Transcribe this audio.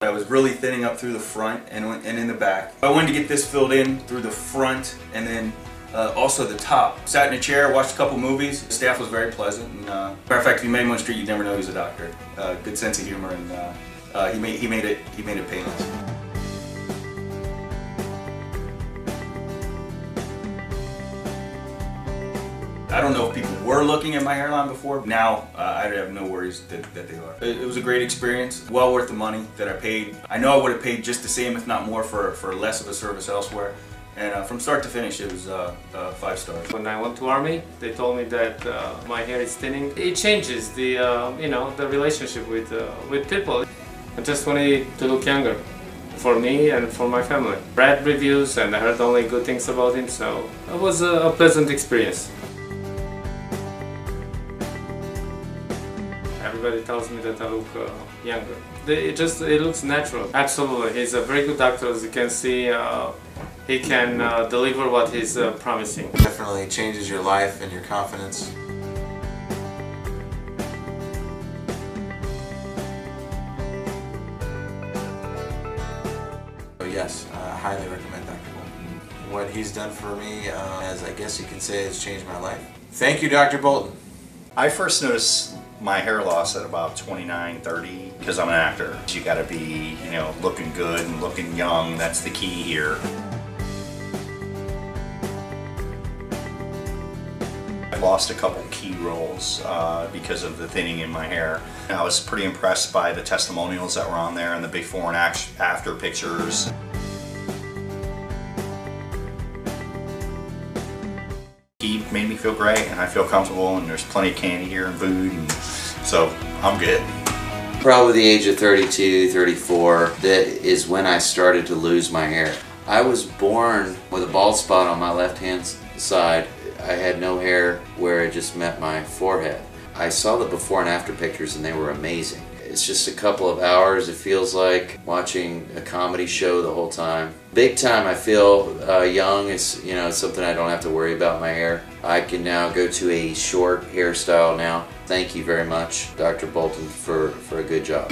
I was really thinning up through the front and in the back. I wanted to get this filled in through the front and then also the top. Sat in a chair, watched a couple movies. The staff was very pleasant. And, matter of fact, if you met him on the street, you'd never know he was a doctor. Good sense of humor, and he made it painless. I don't know if people were looking at my hairline before. Now, I have no worries that they are. It was a great experience, well worth the money that I paid. I know I would have paid just the same, if not more, for less of a service elsewhere. And from start to finish, it was 5 stars. When I went to Army, they told me that my hair is thinning. It changes the, the relationship with people. I just wanted to look younger, for me and for my family. Read reviews and I heard only good things about him, so it was a pleasant experience. Everybody tells me that I look younger. It looks natural. Absolutely, he's a very good doctor. As you can see, he can deliver what he's promising. Definitely changes your life and your confidence. So yes, I highly recommend Dr. Bolton. What he's done for me, as I guess you can say, has changed my life. Thank you, Dr. Bolton. I first noticed my hair loss at about 29, 30 because I'm an actor. You gotta be, looking good and looking young. That's the key here. I lost a couple key roles because of the thinning in my hair. I was pretty impressed by the testimonials that were on there and the before and after pictures. He made me feel great and I feel comfortable, and there's plenty of candy here and food, and so I'm good. Probably the age of 32, 34, that is when I started to lose my hair. I was born with a bald spot on my left hand side. I had no hair where it just met my forehead. I saw the before and after pictures and they were amazing. It's just a couple of hours. It feels like watching a comedy show the whole time. Big time, I feel young. It's something I don't have to worry about my hair. I can now go to a short hairstyle now. Thank you very much, Dr. Bolton, for a good job.